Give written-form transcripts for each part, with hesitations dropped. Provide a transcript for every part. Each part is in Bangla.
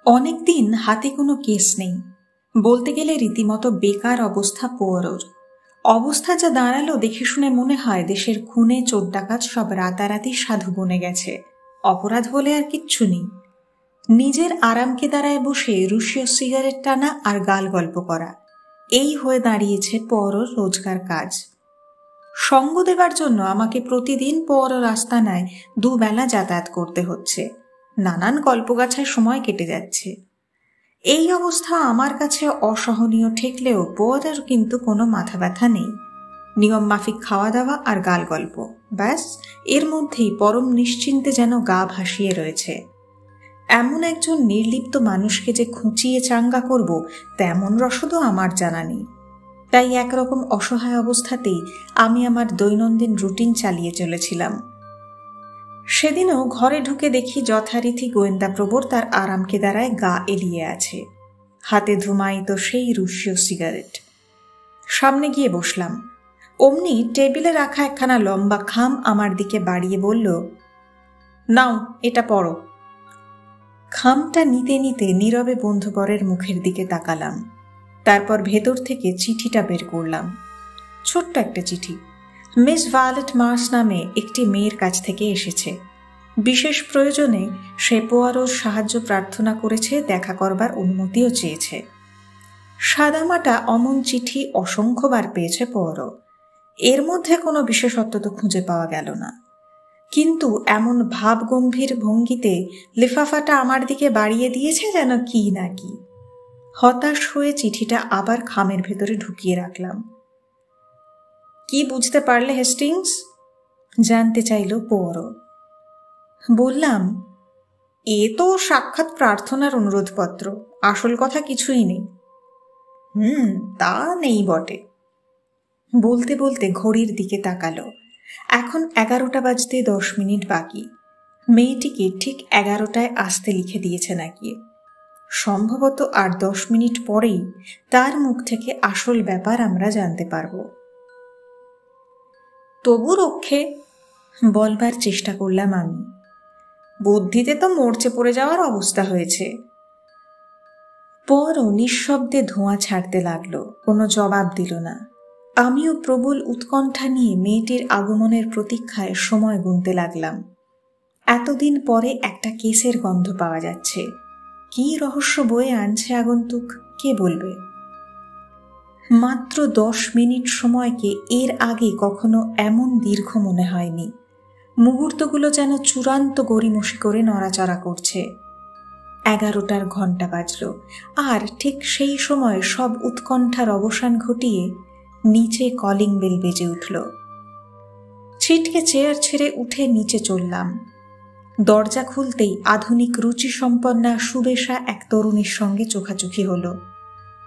অনেকদিন হাতে কোনো কেস নেই, বলতে গেলে রীতিমতো বেকার অবস্থা। পোয়ারোর অবস্থা যা দাঁড়ালো দেখে শুনে মনে হয় দেশের খুনে চোর ডাকাত সব রাতারাতি সাধু বনে গেছে। অপরাধ বলে আর কিচ্ছু নেই। নিজের আরামকে দাঁড়ায় বসে রুশীয় সিগারেট টানা আর গাল গল্প করা, এই হয়ে দাঁড়িয়েছে পোয়ারোর রোজকার কাজ। সঙ্গ দেবার জন্য আমাকে প্রতিদিন পোয়ারোর আস্তানায় দুবেলা যাতায়াত করতে হচ্ছে। নানান গল্পগাছায় সময় কেটে যাচ্ছে। এই অবস্থা আমার কাছে অসহনীয় ঠেকলেও পোয়ারোর কিন্তু কোনো মাথা ব্যথা নেই। নিয়ম মাফিক খাওয়া দাওয়া আর গাল গল্প, ব্যাস এর মধ্যেই পরম নিশ্চিন্তে যেন গা ভাসিয়ে রয়েছে। এমন একজন নির্লিপ্ত মানুষকে যে খুঁচিয়ে চাঙ্গা করব তেমন রসদও আমার জানা নেই। তাই একরকম অসহায় অবস্থাতেই আমি আমার দৈনন্দিন রুটিন চালিয়ে চলেছিলাম। সেদিনও ঘরে ঢুকে দেখি যথারীতি গোয়েন্দা প্রবর তার আরামকে দাঁড়ায় গা এলিয়ে আছে, হাতে ধুমায়িত সেই রুশীয় সিগারেট। সামনে গিয়ে বসলাম। অমনি টেবিলে রাখা একখানা লম্বা খাম আমার দিকে বাড়িয়ে বলল, নাও এটা পড়ো। খামটা নিতে নিতে নীরবে বন্ধুবরের মুখের দিকে তাকালাম। তারপর ভেতর থেকে চিঠিটা বের করলাম। ছোট্ট একটা চিঠি, মিস ভায়োলেট মার্স নামে একটি মেয়ের কাছ থেকে এসেছে। বিশেষ প্রয়োজনে সে পোয়ারোর সাহায্য প্রার্থনা করেছে, দেখা করবার অনুমতিও চেয়েছে। সাদামাটা অমন চিঠি অসংখ্যবার পেয়েছে পোয়ারো। এর মধ্যে কোনো বিশেষত্ব তো খুঁজে পাওয়া গেল না, কিন্তু এমন ভাবগম্ভীর ভঙ্গিতে লিফাফাটা আমার দিকে বাড়িয়ে দিয়েছে যেন কি না কি। হতাশ হয়ে চিঠিটা আবার খামের ভেতরে ঢুকিয়ে রাখলাম। কি বুঝতে পারলে হেস্টিংস? জানতে চাইল পোয়ারো। বললাম, এ তো সাক্ষাৎ প্রার্থনার অনুরোধপত্র, আসল কথা কিছুই নেই। তা নেই বটে। বলতে বলতে ঘড়ির দিকে তাকালো। এখন 11টা বাজতে 10 মিনিট বাকি। মেয়েটিকে ঠিক 11টায় আসতে লিখে দিয়েছে নাকি। সম্ভবত আর 10 মিনিট পরেই তার মুখ থেকে আসল ব্যাপার আমরা জানতে পারব। তবু রক্ষে বলবার চেষ্টা করলাম আমি। বুদ্ধিতে তো মরচে পড়ে যাওয়ার অবস্থা হয়েছে। পরও নিঃশব্দে ধোঁয়া ছাড়তে লাগলো, কোনো জবাব দিল না। আমিও প্রবল উৎকণ্ঠা নিয়ে মেয়েটির আগমনের প্রতীক্ষায় সময় গুনতে লাগলাম। এতদিন পরে একটা কেসের গন্ধ পাওয়া যাচ্ছে। কি রহস্য বয়ে আনছে আগন্তুক, কে বলবে? মাত্র 10 মিনিট সময়কে এর আগে কখনো এমন দীর্ঘ মনে হয়নি। মুহূর্তগুলো যেন চূড়ান্ত গড়িমসি করে নড়াচড়া করছে। 11টার ঘণ্টা বাজল, আর ঠিক সেই সময় সব উৎকণ্ঠার অবসান ঘটিয়ে নিচে কলিং বেল বেজে উঠল। ছিটকে চেয়ার ছেড়ে উঠে নিচে চললাম। দরজা খুলতেই আধুনিক রুচিসম্পন্না সুবেশা এক তরুণীর সঙ্গে চোখাচোখি হলো।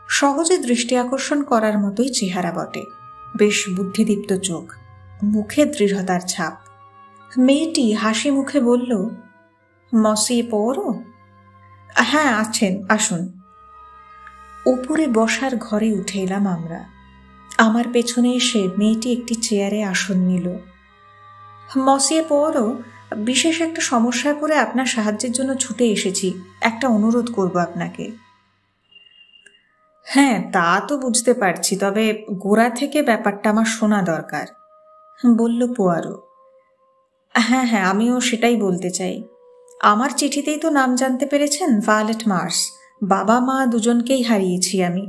সহজে দৃষ্টি আকর্ষণ করার মতোই চেহারা বটে, বেশ বুদ্ধিদীপ্ত চোখ, মুখে দৃঢ়তার ছাপ। মেয়েটি হাসি মুখে বলল, মসিয়ে পোয়ারো? হ্যাঁ আছেন, আসুন। উপরে বসার ঘরে উঠে এলাম আমরা। আমার পেছনে এসে মেয়েটি একটি চেয়ারে আসন নিল। মসিয়ে পোয়ারো, বিশেষ একটা সমস্যায় পড়ে আপনার সাহায্যের জন্য ছুটে এসেছি। একটা অনুরোধ করব আপনাকে। হ্যাঁ তা তো বুঝতে পারছি, তবে গোড়া থেকে ব্যাপারটা আমার শোনা দরকার, বলল পোয়ারো। হ্যাঁ হ্যাঁ, আমিও সেটাই বলতে চাই। আমার চিঠিতেই তো নাম জানতে পেরেছেন, ভায়োলেট মার্স। বাবা মা দুজনকেই হারিয়েছি আমি।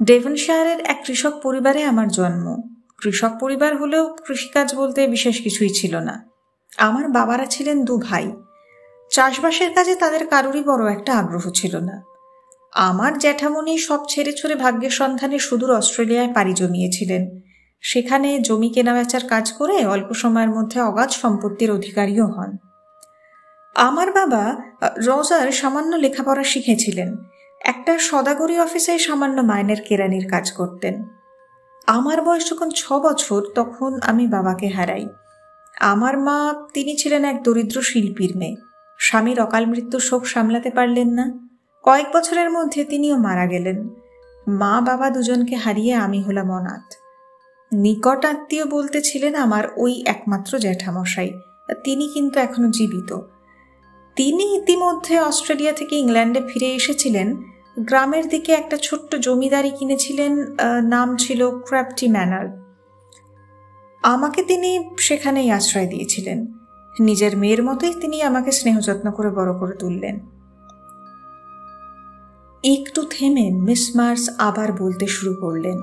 ডেভনশায়ারের এক কৃষক পরিবারে আমার জন্ম। কৃষক পরিবার হলেও কৃষিকাজ বলতে বিশেষ কিছুই ছিল না। আমার বাবারা ছিলেন 2 ভাই। চাষবাসের কাজে তাদের কারোরই বড় একটা আগ্রহ ছিল না। আমার জ্যাঠামণি সব ছেড়ে ছুড়ে ভাগ্যের সন্ধানে সুদূর অস্ট্রেলিয়ায় পাড়ি জমিয়েছিলেন। সেখানে জমি কেনাবেচার কাজ করে অল্প সময়ের মধ্যে অগাধ সম্পত্তির অধিকারীও হন। আমার বাবা রজার সামান্য লেখাপড়া শিখেছিলেন। একটা সদাগরি অফিসে সামান্য মাইনের কেরানির কাজ করতেন। আমার বয়স যখন 6 বছর তখন আমি বাবাকে হারাই। আমার মা, তিনি ছিলেন এক দরিদ্র শিল্পীর মেয়ে। স্বামীর অকাল মৃত্যুর শোক সামলাতে পারলেন না। কয়েক বছরের মধ্যে তিনিও মারা গেলেন। মা বাবা দুজনকে হারিয়ে আমি হলাম অনাথ। নিকট আত্মীয় বলতে ছিলেন আমার ওই একমাত্র জ্যাঠামশাই, তিনি কিন্তু এখনো জীবিত। তিনি ইতিমধ্যে অস্ট্রেলিয়া থেকে ইংল্যান্ডে ফিরে এসেছিলেন। গ্রামের দিকে একটা ছোট্ট জমিদারি কিনেছিলেন, নাম ছিল ক্র্যাপটি ম্যানার। আমাকে তিনি সেখানেই আশ্রয় দিয়েছিলেন। নিজের মেয়ের মতোই তিনি আমাকে স্নেহযত্ন করে বড় করে তুললেন। একটু থেমে মিস মার্স আবার বলতে শুরু করলেন,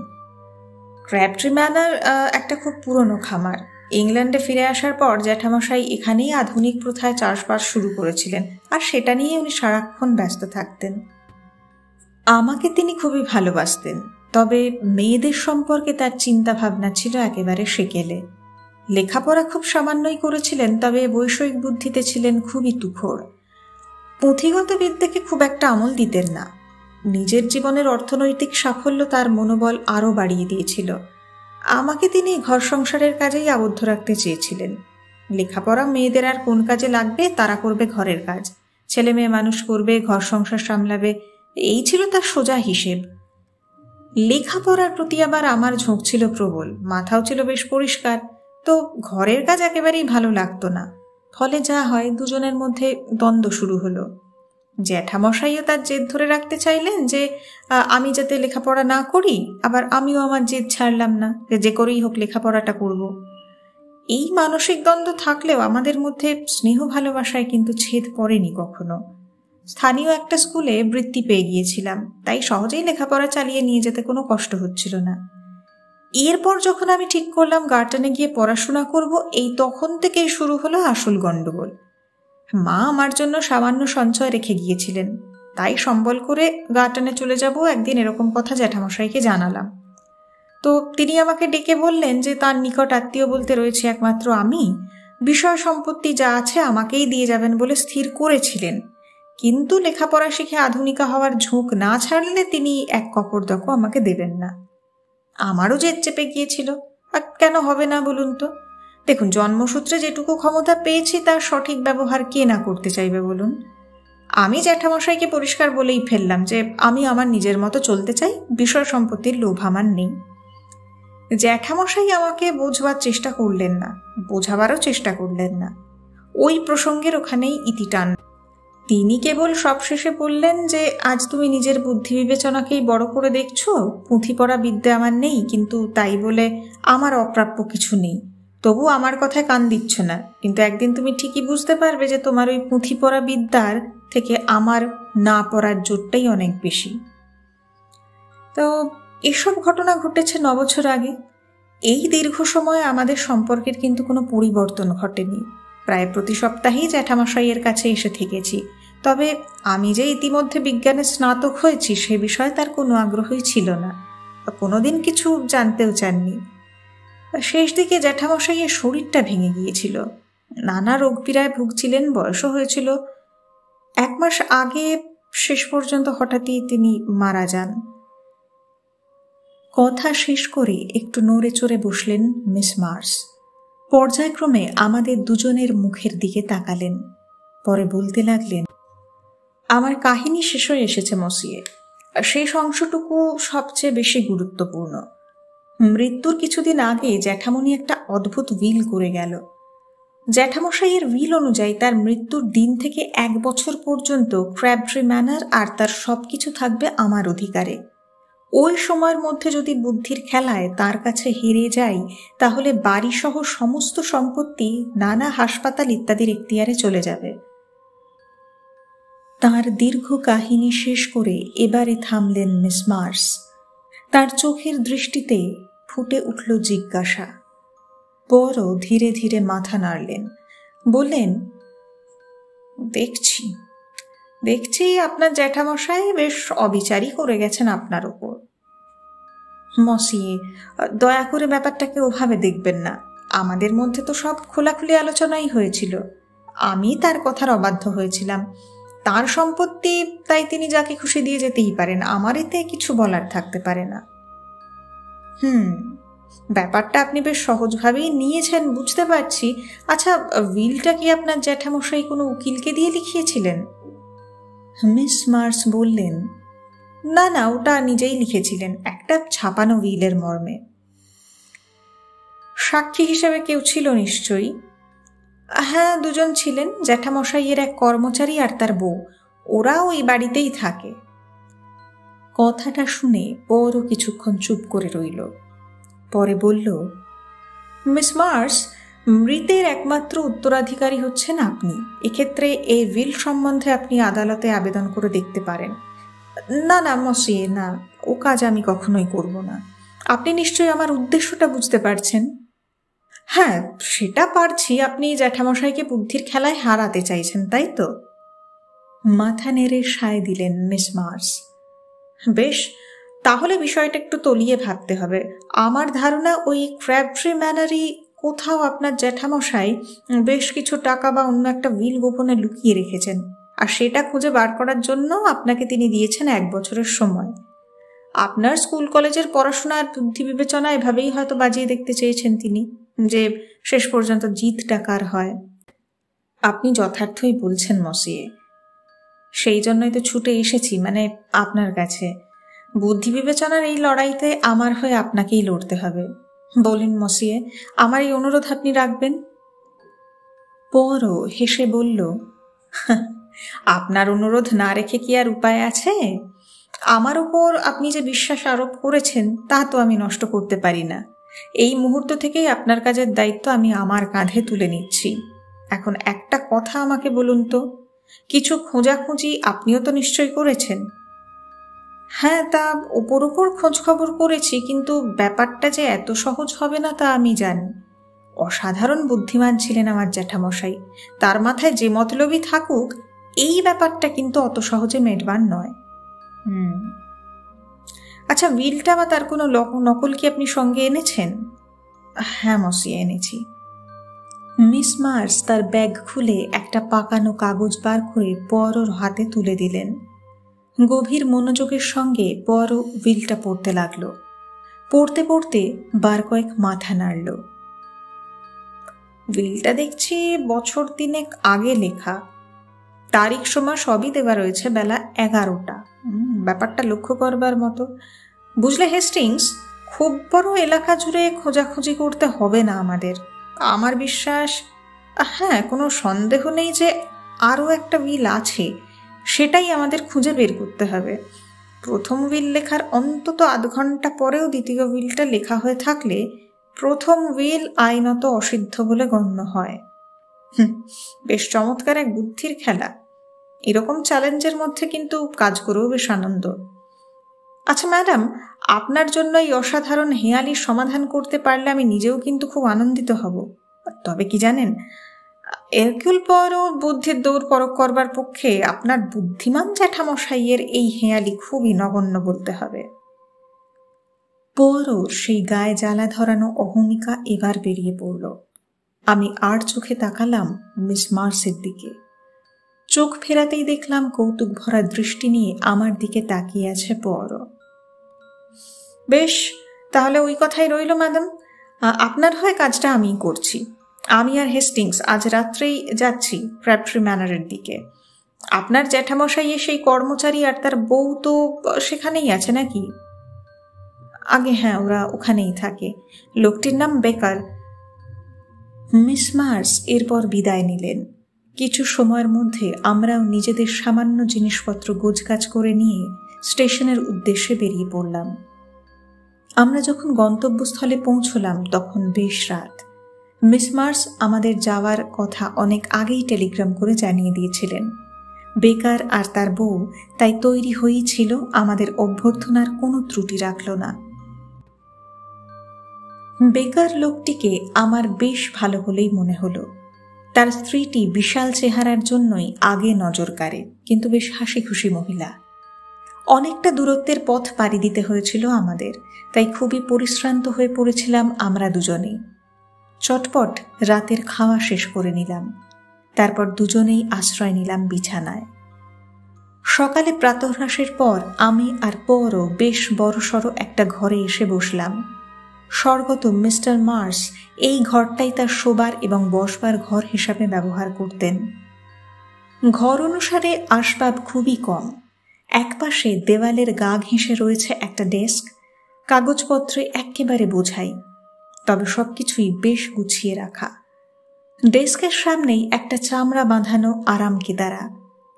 ক্র্যাপটি ম্যানার একটা খুব পুরনো খামার। ইংল্যান্ডে ফিরে আসার পর জ্যাঠামশাই এখানেই আধুনিক প্রথায় চাষবাস শুরু করেছিলেন, আর সেটা নিয়ে উনি সারাক্ষণ ব্যস্ত থাকতেন। আমাকে তিনি খুবই ভালোবাসতেন, তবে মেয়েদের সম্পর্কে তার চিন্তা ভাবনা ছিল একেবারে সেকেলে। লেখাপড়া খুব সামান্যই করেছিলেন, তবে বৈষয়িক বুদ্ধিতে ছিলেন খুবই তুখোর। পুঁথিগত বিদ্যাকে খুব একটা আমল দিতেন না। নিজের জীবনের অর্থনৈতিক সাফল্য তার মনোবল আরও বাড়িয়ে দিয়েছিল। আমাকে তিনি ঘর সংসারের কাজেই আবদ্ধ রাখতে চেয়েছিলেন। লেখাপড়া মেয়েদের আর কোন কাজে লাগবে, তারা করবে ঘরের কাজ, ছেলে মেয়ে মানুষ করবে, ঘর সংসার সামলাবে, এই ছিল তার সোজা হিসেব। লেখাপড়ার প্রতি আবার আমার ঝোঁক ছিল প্রবল, মাথাও ছিল বেশ পরিষ্কার, তো ঘরের কাজ একেবারেই ভালো লাগতো না। ফলে যা হয়, দুজনের মধ্যে দ্বন্দ্ব শুরু হলো। জ্যাঠামশাইও তার জেদ ধরে রাখতে চাইলেন যে আমি যাতে লেখাপড়া না করি, আবার আমিও আমার জেদ ছাড়লাম না যে করেই হোক লেখাপড়াটা করব। এই মানসিক দ্বন্দ্ব থাকলেও আমাদের মধ্যে স্নেহ ভালোবাসায় কিন্তু ছেদ পড়েনি কখনো। স্থানীয় একটা স্কুলে বৃত্তি পেয়ে গিয়েছিলাম, তাই সহজেই লেখাপড়া চালিয়ে নিয়ে যেতে কোনো কষ্ট হচ্ছিল না। এরপর যখন আমি ঠিক করলাম গার্টনে গিয়ে পড়াশোনা করব, এই তখন থেকেই শুরু হলো আসল গণ্ডগোল। মা আমার জন্য সামান্য সঞ্চয় রেখে গিয়েছিলেন, তাই সম্বল করে গার্টনে চলে যাব একদিন, এরকম কথা জ্যাঠামশাইকে জানালাম। তো তিনি আমাকে ডেকে বললেন যে তার নিকট আত্মীয় বলতে রয়েছে একমাত্র আমি, বিষয় সম্পত্তি যা আছে আমাকেই দিয়ে যাবেন বলে স্থির করেছিলেন, কিন্তু লেখাপড়া শিখে আধুনিকা হওয়ার ঝোঁক না ছাড়লে তিনি এক কপরদক আমাকে দেবেন না। আমারও জেদ চেপে গিয়েছিল। আর কেন হবে না বলুন তো? দেখুন, জন্মসূত্রে যেটুকু ক্ষমতা পেয়েছি তার সঠিক ব্যবহার কে না করতে চাইবে বলুন? আমি জ্যাঠামশাইকে পরিষ্কার বলেই ফেললাম যে আমি আমার নিজের মতো চলতে চাই, বিষয় সম্পত্তির লোভ আমার নেই। জ্যাঠামশাই আমাকে বোঝবার চেষ্টা করলেন না, বোঝাবারও চেষ্টা করলেন না। ওই প্রসঙ্গের ওখানেই ইতি টান। তিনি কেবল সবশেষে বললেন যে আজ তুমি নিজের বুদ্ধি বিবেচনাকেই বড় করে দেখছো, পুঁথি পড়া বিদ্যা আমার নেই, কিন্তু তাই বলে আমার অপ্রাপ্য কিছু নেই। তবু আমার কথায় কান দিচ্ছ না, কিন্তু একদিন তুমি ঠিকই বুঝতে পারবে যে তোমার ওই পুঁথি পড়া বিদ্যার থেকে আমার না পড়ার জোরটাই অনেক বেশি। তো এসব ঘটনা ঘটেছে 9 বছর আগে। এই দীর্ঘ সময় আমাদের সম্পর্কের কিন্তু কোনো পরিবর্তন ঘটেনি। প্রায় প্রতি সপ্তাহেই জ্যাঠামশাইয়ের কাছে এসে থেকেছি, তবে আমি যে ইতিমধ্যে বিজ্ঞানে স্নাতক হয়েছি সে বিষয়ে তার কোনো আগ্রহই ছিল না, কোনোদিন কিছু জানতেও চাননি। শেষ দিকে জ্যাঠামশাইয়ের শরীরটা ভেঙে গিয়েছিল, নানা রোগ পীড়ায় ভুগছিলেন, বয়সও হয়েছিল। 1 মাস আগে শেষ পর্যন্ত হঠাৎই তিনি মারা যান। কথা শেষ করে একটু নড়ে চড়ে বসলেন মিস মার্স। পর্যায়ক্রমে আমাদের দুজনের মুখের দিকে তাকালেন, পরে বলতে লাগলেন, আমার কাহিনী শেষ হয়ে এসেছে মসিয়ে। শেষ অংশটুকু সবচেয়ে বেশি গুরুত্বপূর্ণ। মৃত্যুর কিছুদিন আগে জ্যাঠামণি একটা অদ্ভুত উইল করে গেল। জ্যাঠামশাইয়ের উইল অনুযায়ী তার মৃত্যুর দিন থেকে 1 বছর পর্যন্ত ক্র্যাবট্রি ম্যানার আর তার সবকিছু থাকবে আমার অধিকারে। ওই সময়ের মধ্যে যদি বুদ্ধির খেলায় তার কাছে হেরে যাই, তাহলে বাড়িসহ সমস্ত সম্পত্তি নানা হাসপাতাল ইত্যাদির এখতিয়ারে চলে যাবে। তার দীর্ঘ কাহিনী শেষ করে এবারে থামলেন মিস মার্স। তার চোখের দৃষ্টিতে ফুটে উঠল জিজ্ঞাসা। বড় ধীরে ধীরে মাথা নাড়লেন, বললেন, দেখছি আপনার জ্যাঠামশাই বেশ অবিচারই করে গেছেন আপনার উপর। মসিয়ে, দয়া করে ব্যাপারটাকে ওভাবে দেখবেন না। আমাদের মধ্যে তো সব খোলাখুলি আলোচনাই হয়েছিল। আমি তার কথার অবাধ্য হয়েছিলাম। তার সম্পত্তি, তাই তিনি যাকে খুশি দিয়ে যেতেই পারেন, আমার এতে কিছু বলার থাকতে পারে না। ব্যাপারটা আপনি বেশ সহজভাবেই নিয়েছেন, বুঝতে পারছি। আচ্ছা, উইলটা কি আপনার জ্যাঠামশাই কোনো উকিলকে দিয়ে লিখিয়েছিলেন? মিস মার্স বললেন, না, ওটা নিজেই লিখেছিলেন, একটা ছাপানো উইলের মর্মে। সাক্ষী হিসেবে কেউ ছিল নিশ্চয়ই? হ্যাঁ, দুজন ছিলেন, জ্যাঠামশাইয়ের এক কর্মচারী আর তার বউ। ওরা ওই বাড়িতেই থাকে। কথাটা শুনে বড় কিছুক্ষণ চুপ করে রইল। পরে বলল, মিস মার্স, মৃতের একমাত্র উত্তরাধিকারী হচ্ছেন আপনি। এক্ষেত্রে এই উইল সম্বন্ধে আপনি আদালতে আবেদন করে দেখতে পারেন। না না মসিয়ে, না, ও কাজ আমি কখনোই করব না। আপনি নিশ্চয়ই আমার উদ্দেশ্যটা বুঝতে পারছেন। হ্যাঁ, সেটা পারছি। আপনি জ্যাঠামশাইকে বুদ্ধির খেলায় হারাতে চাইছেন, তাই তো? মাথা নেড়ে সায় দিলেন মিস মার্স। বেশ, তাহলে বিষয়টা একটু তলিয়ে ভাবতে হবে। আমার ধারণা ওই ক্র্যাবট্রি ম্যানারই কোথাও আপনার জ্যাঠামশাই বেশ কিছু টাকা বা অন্য একটা উইল গোপনে লুকিয়ে রেখেছেন, আর সেটা খুঁজে বার করার জন্য আপনাকে তিনি দিয়েছেন 1 বছরের সময়। আপনার স্কুল কলেজের পড়াশোনার বুদ্ধি বিবেচনা এভাবেই হয়তো বাজিয়ে দেখতে চেয়েছেন তিনি, যে শেষ পর্যন্ত জিতটা কার হয়। আপনি যথার্থই বলছেন মসিয়ে। সেই জন্যই তো ছুটে এসেছি, মানে আপনার কাছে। বুদ্ধি বিবেচনার এই লড়াইতে আমার হয়ে আপনাকেই লড়তে হবে। বলুন মসিয়ে, আমার এই অনুরোধ আপনি রাখবেন? পরও হেসে বলল, আপনার অনুরোধ না রেখে কি আর উপায় আছে? আমার ওপর আপনি যে বিশ্বাস আরোপ করেছেন তা তো আমি নষ্ট করতে পারি না। এই মুহূর্ত থেকেই আপনার কাজের দায়িত্ব আমি আমার কাঁধে তুলে নিচ্ছি। এখন একটা কথা আমাকে বলুন তো, কিছু খোঁজাখুঁজি আপনিও তো নিশ্চয়ই করেছেন। হ্যাঁ, তা ওপর ওপর খোঁজ খবর করেছি, কিন্তু ব্যাপারটা যে এত সহজ হবে না তা আমি জানি। অসাধারণ বুদ্ধিমান ছিলেন আমার জ্যাঠামশাই। তার মাথায় যে মতলবই থাকুক, এই ব্যাপারটা কিন্তু অত সহজে মেটবার নয়। আচ্ছা, উইলটা বা তার কোনো নকল কি আপনি সঙ্গে এনেছেন? হ্যাঁ মসিয়ে, এনেছি। মিস মার্স তার ব্যাগ খুলে একটা পাকানো কাগজ বার করে পরোর হাতে তুলে দিলেন। গভীর মনোযোগের সঙ্গে পরো উইলটা পড়তে লাগল। পড়তে পড়তে বার কয়েক মাথা নাড়ল। উইলটা দেখছি বছর 3 আগে লেখা। তারিখ সময় সবই দেওয়া রয়েছে, বেলা 11টা। ব্যাপারটা লক্ষ্য করবার মতো। বুঝলে হেস্টিংস, খুব বড় এলাকা জুড়ে খোঁজাখুঁজি করতে হবে না আমাদের। আমার বিশ্বাস, হ্যাঁ, কোনো সন্দেহ নেই যে আরও একটা উইল আছে। সেটাই আমাদের খুঁজে বের করতে হবে। প্রথম উইল লেখার অন্তত 1/2 ঘন্টা পরেও দ্বিতীয় উইলটা লেখা হয়ে থাকলে প্রথম উইল আইনত অসিদ্ধ বলে গণ্য হয়। বেশ চমৎকার এক বুদ্ধির খেলা। এরকম চ্যালেঞ্জের মধ্যে কিন্তু কাজ করেও বেশ আনন্দ। আচ্ছা ম্যাডাম, আপনার জন্য এই অসাধারণ হেঁয়ালির সমাধান করতে পারলে আমি নিজেও কিন্তু খুব আনন্দিত হব। তবে কি জানেন, এরকুল পরও বুদ্ধির দৌড় পরখ করবার পক্ষে আপনার বুদ্ধিমান জ্যাঠামশাইয়ের এই হেঁয়ালি খুবই নগণ্য বলতে হবে। পরও সেই গায়ে জ্বালা ধরানো অহমিকা এবার বেরিয়ে পড়ল। আমি আর চোখে তাকালাম মিস মার্সের দিকে। চোখ ফেরাতেই দেখলাম কৌতুক ভরা দৃষ্টি নিয়ে আমার দিকে তাকিয়ে আছে পরও। বেশ, তাহলে ওই কথাই রইল ম্যাডাম। আপনার হয়ে কাজটা আমিই করছি। আমি আর হেস্টিংস আজ রাত্রেই যাচ্ছি ক্র্যাবট্রি ম্যানারের দিকে। আপনার জ্যাঠামশাইয়ে সেই কর্মচারী আর তার বউ তো সেখানেই আছে নাকি? আগে হ্যাঁ, ওরা ওখানেই থাকে। লোকটির নাম বেকার। মিস মার্স এরপর বিদায় নিলেন। কিছু সময়ের মধ্যে আমরাও নিজেদের সামান্য জিনিসপত্র গোছগাছ করে নিয়ে স্টেশনের উদ্দেশ্যে বেরিয়ে পড়লাম। আমরা যখন গন্তব্যস্থলে পৌঁছলাম তখন বেশ রাত। মিস মার্স আমাদের যাওয়ার কথা অনেক আগেই টেলিগ্রাম করে জানিয়ে দিয়েছিলেন। বেকার আর তার বউ তাই তৈরি হয়েই ছিল, আমাদের অভ্যর্থনার কোনো ত্রুটি রাখল না। বেকার লোকটিকে আমার বেশ ভালো বলেই মনে হলো। তার স্ত্রীটি বিশাল চেহারার জন্যই আগে নজর কাড়ে, কিন্তু বেশ হাসি খুশি মহিলা। অনেকটা দূরত্বের পথ পাড়ি দিতে হয়েছিল আমাদের, তাই খুবই পরিশ্রান্ত হয়ে পড়েছিলাম আমরা দুজনেই। চটপট রাতের খাওয়া শেষ করে নিলাম। তারপর দুজনেই আশ্রয় নিলাম বিছানায়। সকালে প্রাতঃরাশের পর আমি আর পরও বেশ বড়সড় একটা ঘরে এসে বসলাম। স্বর্গত মিস্টার মার্স এই ঘরটাই তার শোবার এবং বসবার ঘর হিসাবে ব্যবহার করতেন। ঘর অনুসারে আসবাব খুবই কম। একপাশে দেওয়ালের গা ঘেঁষে রয়েছে একটা ডেস্ক, কাগজপত্রে একেবারে বোঝাই, তবে সবকিছুই বেশ গুছিয়ে রাখা। ডেস্কের সামনেই একটা চামড়া বাঁধানো আরাম কেদারা।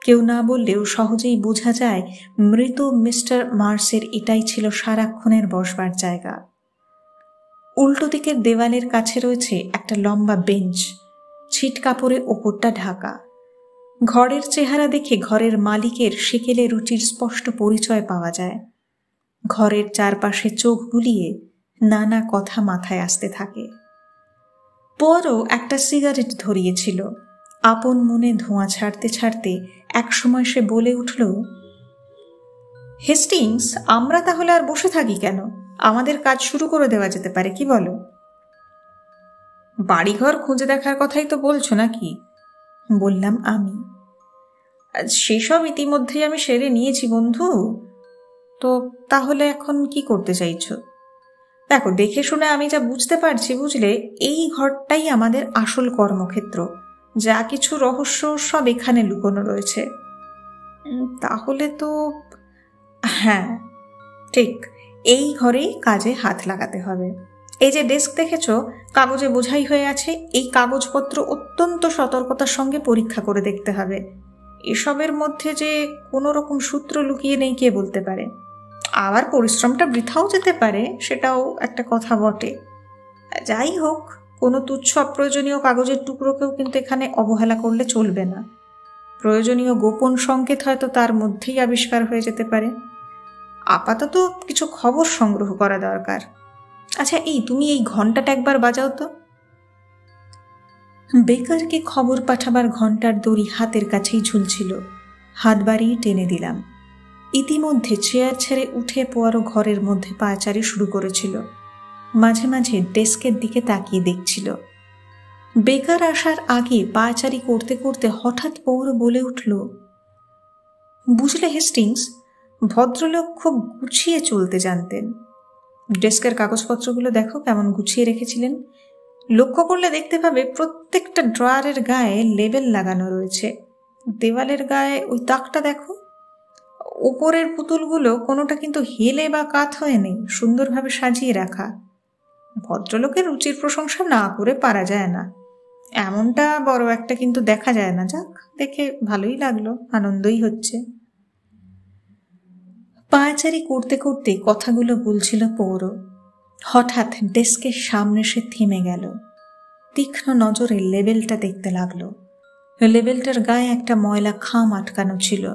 কেউ না বললেও সহজেই বোঝা যায় মৃত মিস্টার মার্সের এটাই ছিল সারাক্ষণের বসবার জায়গা। উল্টো দিকের দেওয়ালের কাছে রয়েছে একটা লম্বা বেঞ্চ, ছিট কাপড়ে ওপরটা ঢাকা। ঘরের চেহারা দেখে ঘরের মালিকের সেকেলে রুচির স্পষ্ট পরিচয় পাওয়া যায়। ঘরের চারপাশে চোখ বুলিয়ে নানা কথা মাথায় আসতে থাকে। পরও একটা সিগারেট ধরিয়েছিল। আপন মনে ধোঁয়া ছাড়তে ছাড়তে একসময় সে বলে উঠল, হেস্টিংস, আমরা তাহলে আর বসে থাকি কেন? আমাদের কাজ শুরু করে দেওয়া যেতে পারে, কি বলো? বাড়িঘর খুঁজে দেখার কথাই তো বলছো নাকি? বললাম আমি। সেসব ইতিমধ্যেই আমি সেরে নিয়েছি বন্ধু। তো তাহলে এখন কি করতে চাইছো? দেখো, দেখে শুনে আমি যা বুঝতে পারছি, বুঝলে, এই ঘরটাই আমাদের আসল কর্মক্ষেত্র। যা কিছু রহস্য সব এখানে লুকোনো রয়েছে। তাহলে তো হ্যাঁ, ঠিক এই ঘরেই কাজে হাত লাগাতে হবে। এই যে ডেস্ক দেখেছো, কাগজে বোঝাই হয়ে আছে। এই কাগজপত্র অত্যন্ত সতর্কতার সঙ্গে পরীক্ষা করে দেখতে হবে। এসবের মধ্যে যে কোনো রকম সূত্র লুকিয়ে নেই কে বলতে পারে। আবার পরিশ্রমটা বৃথাও যেতে পারে, সেটাও একটা কথা বটে। যাই হোক, কোনো তুচ্ছ অপ্রয়োজনীয় কাগজের টুকরোকেও কিন্তু এখানে অবহেলা করলে চলবে না। প্রয়োজনীয় গোপন সংকেত হয়তো তার মধ্যেই আবিষ্কার হয়ে যেতে পারে। আপাতত কিছু খবর সংগ্রহ করা দরকার। আচ্ছা, তুমি এই ঘন্টাটা একবার বাজাও তো। বেকারকে খবর পাঠাবার ঘন্টার দড়ি হাতের কাছেই ঝুলছিল। হাত বাড়িয়ে টেনে দিলাম। ইতিমধ্যে চেয়ার ছেড়ে উঠে পোয়ারো ঘরের মধ্যে পায়চারি শুরু করেছিল। মাঝে মাঝে ডেস্কের দিকে তাকিয়ে দেখছিল। বেকার আসার আগে পায়চারি করতে করতে হঠাৎ পৌরো বলে উঠল, বুঝলে হেস্টিংস, ভদ্রলোক খুব গুছিয়ে চলতে জানতেন। ডেস্কের কাগজপত্রগুলো দেখো কেমন গুছিয়ে রেখেছিলেন। লক্ষ্য করলে দেখতে পাবে প্রত্যেকটা ড্রয়ারের গায়ে লেবেল লাগানো রয়েছে। দেওয়ালের গায়ে ওই তাকটা দেখো। উপরের পুতুলগুলো কোনোটা কিন্তু হেলে বা কাত হয়ে নেই, সুন্দরভাবে সাজিয়ে রাখা। ভদ্রলোকের রুচির প্রশংসা না করে পারা যায় না। এমনটা বড় একটা কিন্তু দেখা যায় না। যাক, দেখে ভালোই লাগলো, আনন্দই হচ্ছে। পায়চারি করতে করতে কথাগুলো বলছিল পৌর। হঠাৎ ডেস্কের সামনে সে থেমে গেল। তীক্ষ্ণ নজরে লেবেলটা দেখতে লাগলো। লেবেলটার গায়ে একটা ময়লা খাম আটকানো ছিল।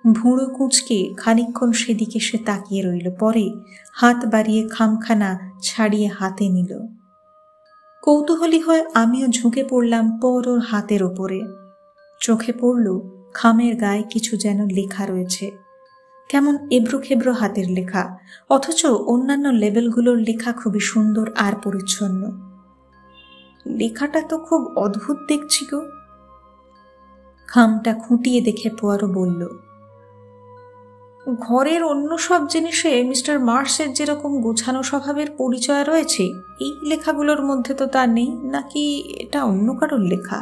ভুঁড়ো কুঁচকে খানিকক্ষণ সেদিকে সে তাকিয়ে রইল, পরে হাত বাড়িয়ে খামখানা ছাড়িয়ে হাতে নিল। কৌতূহলী হয়ে আমিও ঝুঁকে পড়লাম পৌরোর হাতের ওপরে। চোখে পড়ল খামের গায়ে কিছু যেন লেখা রয়েছে। কেমন এবড়ো খেবড়ো হাতের লেখা, অথচ অন্যান্য লেবেলগুলোর লেখা খুবই সুন্দর আর পরিচ্ছন্ন। লেখাটা তো খুব অদ্ভুত দেখছি গো। খামটা খুঁটিয়ে দেখে পোয়ারো বলল, ঘরের অন্য সব জিনিসে মিস্টার মার্সের যেরকম গোছানো স্বভাবের পরিচয় রয়েছে, এই লেখাগুলোর মধ্যে তো তা নেই। নাকি এটা অন্য কারোর লেখা?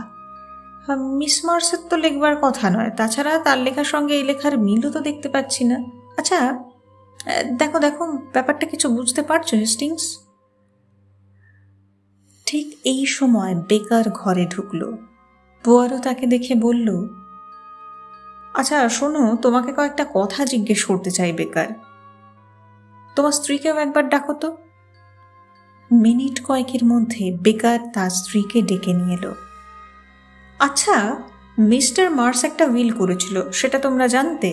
মিস মার্সের তো লিখবার কথা নয়। তাছাড়া তার লেখার সঙ্গে এই লেখার মিলও তো দেখতে পাচ্ছি না। আচ্ছা, দেখো দেখো, ব্যাপারটা কিছু বুঝতে পারছো হেস্টিংস? ঠিক এই সময় বেকার ঘরে ঢুকলো। পোয়ারো তাকে দেখে বলল, আচ্ছা শোনো, তোমাকে কয়েকটা কথা জিজ্ঞেস করতে চাই বেকার। তোমার স্ত্রীকেও একবার ডাকো তো। মিনিট কয়েকের মধ্যে বেকার তার স্ত্রীকে ডেকে নিয়ে এলো। আচ্ছা, মিস্টার মার্স একটা উইল করেছিল, সেটা তোমরা জানতে?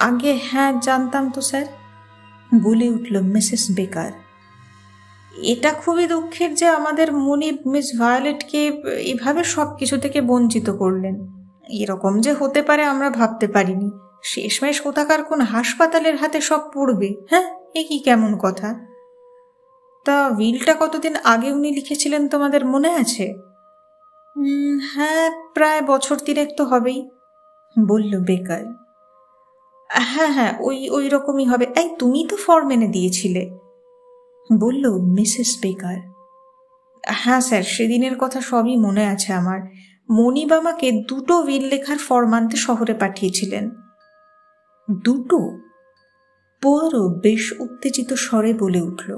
আগে হ্যাঁ, জানতাম তো স্যার, বলে উঠল মিসেস বেকার। এটা খুবই দুঃখের যে আমাদের মনিব মিস ভায়োলেটকে এভাবে সব কিছু থেকে বঞ্চিত করলেন। এরকম যে হতে পারে আমরা ভাবতে পারিনি। শেষমেশ কোথাকার কোন হাসপাতালের হাতে সব পড়বে। হ্যাঁ, এ কি কেমন কথা? তা উইলটা কতদিন আগে উনি লিখেছিলেন তোমাদের মনে আছে? হ্যাঁ, প্রায় বছর 3 তো হবেই, বলল বেকার। হ্যাঁ হ্যাঁ, ওই রকমই হবে। তুমি তো ফর্ম এনে দিয়েছিলে, বলল মিসেস বেকার। হ্যাঁ স্যার, সেদিনের কথা সবই মনে আছে আমার। মনিব আমাকে 2টো উইল লেখার ফর্ম আনতে শহরে পাঠিয়েছিলেন। 2টো? পোয়ারো বেশ উত্তেজিত স্বরে বলে উঠল,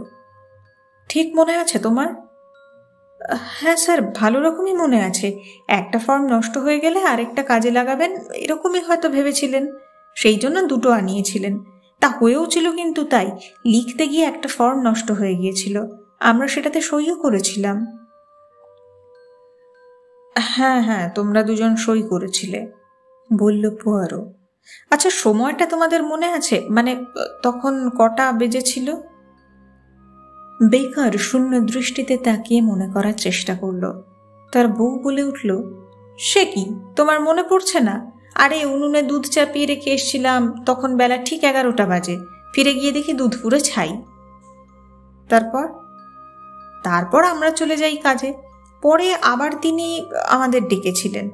ঠিক মনে আছে তোমার? হ্যাঁ স্যার, ভালো রকমই মনে আছে। একটা ফর্ম নষ্ট হয়ে গেলে আরেকটা কাজে লাগাবেন এরকমই হয়তো ভেবেছিলেন, সেই জন্য দুটো আনিয়েছিলেন। তা হয়েও ছিল, কিন্তু তাই লিখতে গিয়ে একটা ফর্ম নষ্ট হয়ে গিয়েছিল, আমরা সেটাতে সইও করেছিলাম। হ্যাঁ হ্যাঁ, তোমরা দুজন সই করেছিলে বলল পোয়ারো। আচ্ছা, সময়টা তোমাদের মনে আছে? মানে তখন কটা বেজেছিল? বেকার শূন্য দৃষ্টিতে তাকিয়ে মনে করার চেষ্টা করল। তার বউ বলে উঠল, সে কি, তোমার মনে পড়ছে না? আরে উনুনে দুধ চাপিয়ে রেখে এসছিলাম, তখন বেলা ঠিক 11টা বাজে। ফিরে গিয়ে দেখি দুধ পুরো ছাই। তারপর তারপর আমরা চলে যাই কাজে। পরে আবার তিনি আমাদের ডেকেছিলেন।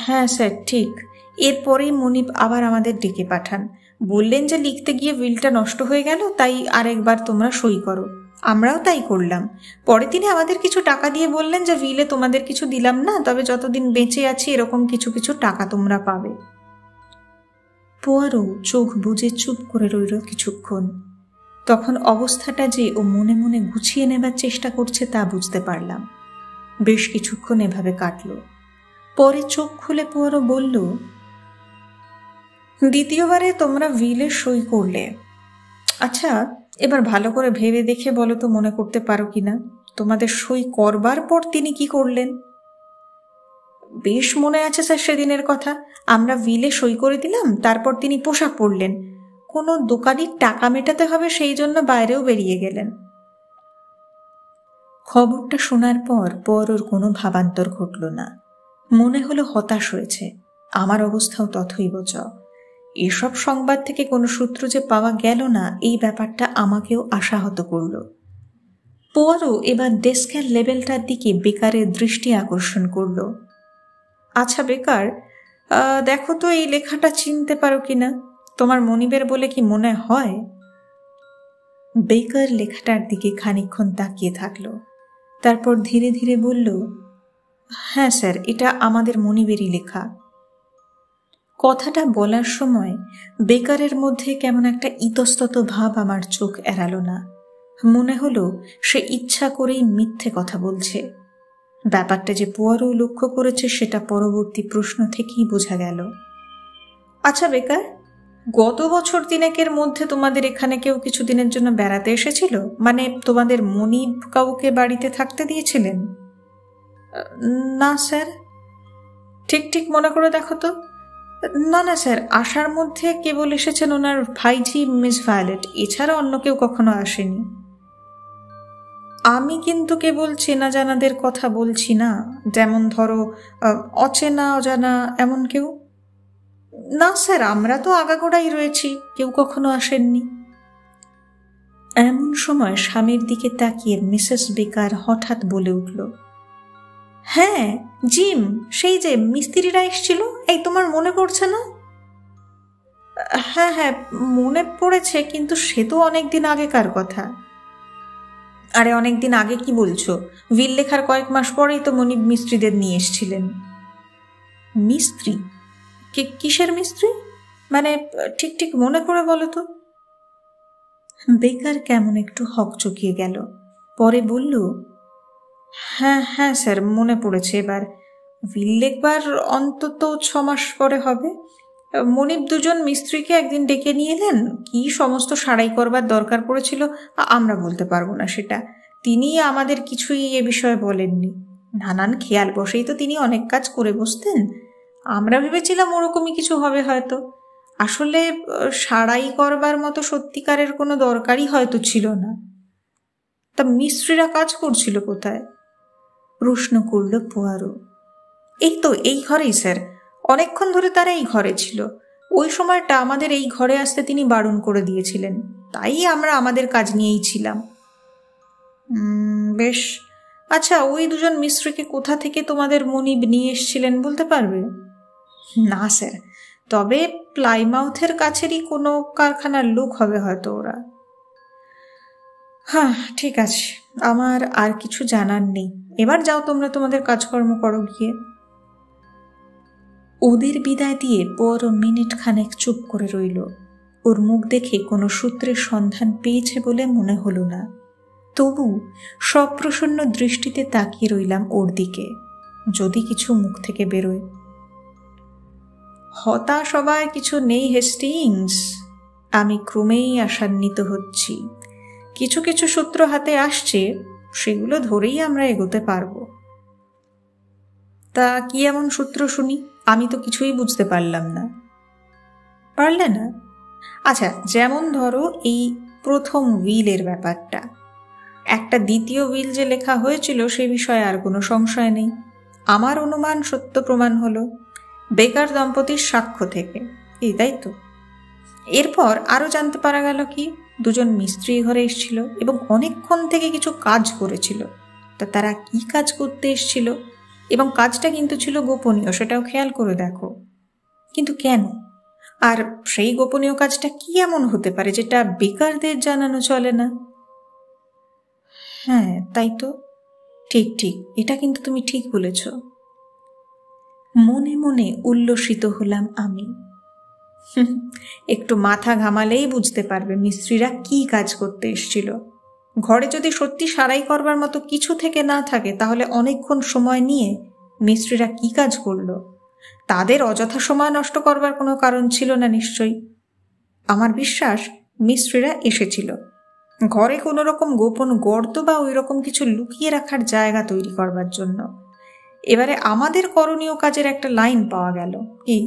হ্যাঁ স্যার, ঠিক। এরপরেই মনিব আবার আমাদের ডেকে পাঠান, বললেন যে লিখতে গিয়ে উইলটা নষ্ট হয়ে গেল, তাই আরেকবার তোমরা সই করো। আমরাও তাই করলাম। পরে তিনি আমাদের কিছু টাকা দিয়ে বললেন যে উইলে তোমাদের কিছু দিলাম না, তবে যতদিন বেঁচে আছি এরকম কিছু কিছু টাকা তোমরা পাবে। পোয়ারো চোখ বুজে চুপ করে রইল কিছুক্ষণ। তখন অবস্থাটা যে ও মনে মনে গুছিয়ে নেবার চেষ্টা করছে তা বুঝতে পারলাম। বেশ কিছুক্ষণ এভাবে কাটল। পরে চোখ খুলে পোয়ারো বলল, দ্বিতীয়বারে তোমরা উইলে সই করলে। আচ্ছা, এবার ভালো করে ভেবে দেখে বলো তো, মনে করতে পারো কিনা তোমাদের সই করবার পর তিনি কি করলেন? বেশ মনে আছে স্যার সেদিনের কথা। আমরা উইলে সই করে দিলাম, তারপর তিনি পোশাক পরলেন। কোনো দোকানির টাকা মেটাতে হবে সেই জন্য বাইরেও বেরিয়ে গেলেন। খবরটা শোনার পর ওর কোনো ভাবান্তর ঘটল না। মনে হলো হতাশ হয়েছে। আমার অবস্থাও তথৈব চ। এসব সংবাদ থেকে কোনো সূত্র যে পাওয়া গেল না, এই ব্যাপারটা আমাকেও আশাহত করল। পোয়ারো এবার ডেস্কের লেবেলটার দিকে বেকারের দৃষ্টি আকর্ষণ করল। আচ্ছা বেকার, দেখো তো এই লেখাটা চিনতে পারো কিনা, তোমার মনিবের বলে কি মনে হয়? বেকার লেখাটার দিকে খানিকক্ষণ তাকিয়ে থাকলো, তারপর ধীরে ধীরে বলল, হ্যাঁ স্যার, এটা আমাদের মনিবেরই লেখা। কথাটা বলার সময় বেকারের মধ্যে কেমন একটা ইতস্তত ভাব আমার চোখ এড়ালো না। মনে হলো সে ইচ্ছা করেই মিথ্যে কথা বলছে। ব্যাপারটা যে পোয়ারো লক্ষ্য করেছে সেটা পরবর্তী প্রশ্ন থেকেই বোঝা গেল। আচ্ছা বেকার, গত বছর তিনেকের মধ্যে তোমাদের এখানে কেউ কিছুদিনের জন্য বেড়াতে এসেছিল? মানে তোমাদের মনিব কাউকে বাড়িতে থাকতে দিয়েছিলেন? না স্যার। ঠিক ঠিক মনে করে দেখো তো। না না স্যার, আসার মধ্যে কেবল এসেছেন ওনার ভাইঝি মিস ভায়োলেট, এছাড়া অন্য কেউ কখনো আসেনি। আমি কিন্তু কেবল চেনা জানাদের কথা বলছি না, যেমন ধরো অচেনা অজানা এমন কেউ। না স্যার, আমরা তো আগাগোড়াই রয়েছি, কেউ কখনো আসেননি। এমন সময় স্বামীর দিকে তাকিয়ে মিসেস বেকার হঠাৎ বলে উঠল, হ্যাঁ জিম, সেই যে মিস্ত্রিরা এসেছিল, এই তোমার মনে পড়ছে না? হ্যাঁ হ্যাঁ মনে পড়েছে, কিন্তু সে তো অনেকদিন আগেকার কথা। আরে অনেকদিন আগে কি বলছো? উইল লেখার কয়েক মাস পরেই তো মনিব মিস্ত্রিদের নিয়ে এসেছিলেন। মিস্ত্রি? কিসের মিস্ত্রি? মানে ঠিক ঠিক মনে করে বলো তো। বেকার কেমন একটু হকচকিয়ে গেল, পরে বলল, হ্যাঁ হ্যাঁ স্যার, মনে পড়েছে এবার। উইল লেখবার অন্তত 6 মাস পরে হবে। মনিব দুজন মিস্ত্রিকে একদিন ডেকে নিয়ে এলেন। কি সমস্ত সারাই করবার দরকার পড়েছিল আমরা বলতে পারবো না সেটা। তিনি আমাদের কিছুই এ বিষয়ে বলেননি। নানান খেয়াল বসেই তো তিনি অনেক কাজ করে বসতেন। আমরা ভেবেছিলাম ওরকমই কিছু হবে হয়তো। আসলে সারাই করবার মতো সত্যিকারের কোনো দরকারই হয়তো ছিল না। তা মিস্ত্রিরা কাজ করছিল কোথায়? প্রশ্ন করল পোয়ারো। এই তো এই ঘরেই স্যার, অনেকক্ষণ ধরে তারা এই ঘরে ছিল। ওই সময়টা আমাদের এই ঘরে আসতে তিনি বারণ করে দিয়েছিলেন, তাই আমরা আমাদের কাজ নিয়েই ছিলাম। বেশ। আচ্ছা, ওই দুজন মিস্ত্রিকে কোথা থেকে তোমাদের মনিব নিয়ে এসেছিলেন বলতে পারবে? না স্যার, তবে প্লাইমাউথের কাছেরই কোনো কারখানার লোক হবে হয়তো ওরা। হ্যাঁ ঠিক আছে, আমার আর কিছু জানার নেই। এবার যাও তোমরা তোমাদের কাজকর্ম করো গিয়ে। ওদের বিদায় দিয়ে পর মিনিট খানেক চুপ করে রইল। ওর মুখ দেখে কোনো সূত্রের সন্ধান পেয়েছে বলে মনে হলো না। তবু সপ্রসন্ন দৃষ্টিতে তাকিয়ে রইলাম ওর দিকে, যদি কিছু মুখ থেকে বেরোয়। হতাশ হবার কিছু নেই হেস্টিংস, আমি ক্রমেই আশান্বিত হচ্ছি। কিছু কিছু সূত্র হাতে আসছে, সেগুলো ধরেই আমরা এগোতে পারবো। তা কি এমন সূত্র শুনি? আমি তো কিছুই বুঝতে পারলাম না। পারলে না? আচ্ছা, যেমন ধরো এই প্রথম উইলের ব্যাপারটা। একটা দ্বিতীয় উইল যে লেখা হয়েছিল সে বিষয়ে আর কোনো সংশয় নেই। আমার অনুমান সত্য প্রমাণ হলো বেকার দম্পতির সাক্ষ্য থেকে, এই তাই তো? এরপর আরও জানতে পারা গেল কি দুজন মিস্ত্রি ঘরে এসেছিল এবং অনেকক্ষণ থেকে কিছু কাজ করেছিল। তা তারা কি কাজ করতে এসেছিল এবং কাজটা কিন্তু ছিল গোপনীয়, সেটাও খেয়াল করে দেখো। কিন্তু কেন? আর সেই গোপনীয় কাজটা কি এমন হতে পারে যেটা বেকারদের জানানো চলে না? হ্যাঁ তাই তো, ঠিক ঠিক, এটা কিন্তু তুমি ঠিক বলেছ। মনে মনে উল্লসিত হলাম আমি। একটু মাথা ঘামালেই বুঝতে পারবে মিস্ত্রিরা কি কাজ করতে এসেছিল। ঘরে যদি সত্যি সারাই করবার মতো কিছু থেকে না থাকে তাহলে অনেকক্ষণ সময় নিয়ে মিস্ত্রিরা কি কাজ করলো? তাদের অযথা সময় নষ্ট করবার কোনো কারণ ছিল না নিশ্চয়ই। আমার বিশ্বাস মিস্ত্রিরা এসেছিল ঘরে কোনো রকম গোপন গর্ত বা ওই রকম কিছু লুকিয়ে রাখার জায়গা তৈরি করবার জন্য। এবারে আমাদের করণীয় কাজের একটা লাইন পাওয়া গেল, কি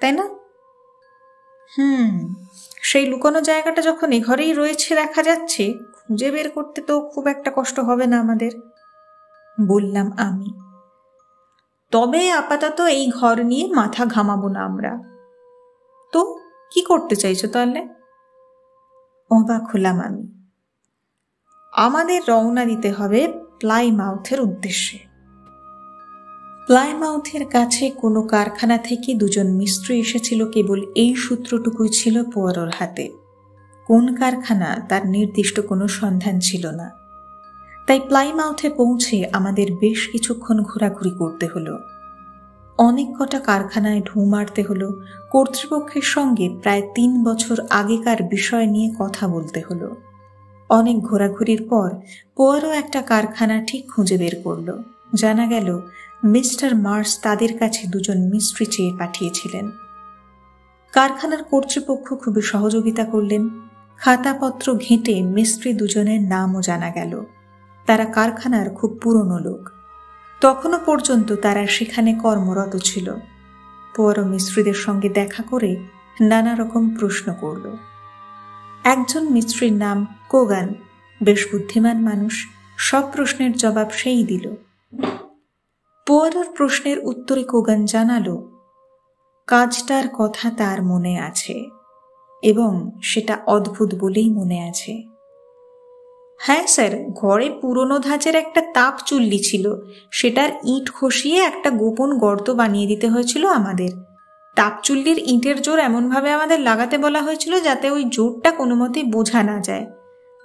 তাই না? সেই লুকানো জায়গাটা যখন এ ঘরেই রয়েছে দেখা যাচ্ছে, খুঁজে বের করতে তো খুব একটা কষ্ট হবে না আমাদের, বললাম আমি। তবে আপাতত এই ঘর নিয়ে মাথা ঘামাবো না আমরা। তো কি করতে চাইছো তাহলে? অবাক হলাম আমি। আমাদের রওনা দিতে হবে প্লাইমাউথের উদ্দেশ্যে। প্লাইমাউথের কাছে কোনো কারখানা থেকে দুজন মিস্ত্রি এসেছিল, কেবল এই সূত্রটুকুই ছিল পোয়ারোর হাতে। কোন কারখানা তার নির্দিষ্ট কোনো সন্ধান ছিল না। তাই প্লাইমাউথে পৌঁছে আমাদের বেশ কিছুক্ষণ ঘোরাঘুরি করতে হলো। অনেক কটা কারখানায় ঢু মারতে হলো, কর্তৃপক্ষের সঙ্গে প্রায় 3 বছর আগেকার বিষয় নিয়ে কথা বলতে হলো। অনেক ঘোরাঘুরির পর পোয়ারো একটা কারখানা ঠিক খুঁজে বের করলো। জানা গেল মিস্টার মার্স তাদের কাছে দুজন মিস্ত্রি চেয়ে পাঠিয়েছিলেন। কারখানার কর্তৃপক্ষ খুবই সহযোগিতা করলেন। খাতাপত্র ঘেঁটে মিস্ত্রি দুজনের নামও জানা গেল। তারা কারখানার খুব পুরনো লোক, তখনও পর্যন্ত তারা সেখানে কর্মরত ছিল। পোয়ারো মিস্ত্রিদের সঙ্গে দেখা করে নানা রকম প্রশ্ন করল। একজন মিস্ত্রির নাম কোগান, বেশ বুদ্ধিমান মানুষ, সব প্রশ্নের জবাব সেই দিল। পোয়ারোর প্রশ্নের উত্তরে কোগান জানালো কাজটার কথা তার মনে আছে এবং সেটা অদ্ভুত বলেই মনে আছে। হ্যাঁ স্যার, ঘরে পুরনো ধাঁচের একটা তাপ চুল্লি ছিল, সেটার ইট খসিয়ে একটা গোপন গর্ত বানিয়ে দিতে হয়েছিল আমাদের। তাপ চুল্লির ইটের জোর এমনভাবে আমাদের লাগাতে বলা হয়েছিল যাতে ওই জোরটা কোনো মতেই বোঝা না যায়।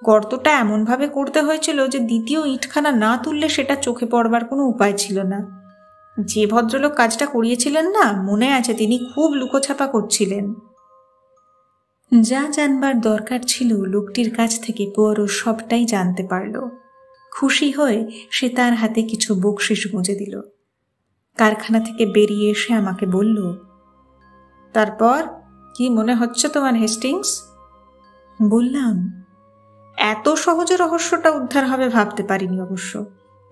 গর্তটা এমনভাবে করতে হয়েছিল যে দ্বিতীয় ইটখানা না তুললে সেটা চোখে পড়বার কোনো উপায় ছিল না। যে ভদ্রলোক কাজটা করিয়েছিলেন না, মনে আছে তিনি খুব লুকোছাপা করছিলেন। যা জানবার দরকার ছিল লোকটির কাছ থেকে পোয়ারো সবটাই জানতে পারল। খুশি হয়ে সে তার হাতে কিছু বকশিশ গুঁজে দিল। কারখানা থেকে বেরিয়ে এসে আমাকে বলল, তারপর কি মনে হচ্ছে তোমার হেস্টিংস? বললাম, এত সহজে রহস্যটা উদ্ধার হবে ভাবতে পারিনি অবশ্য।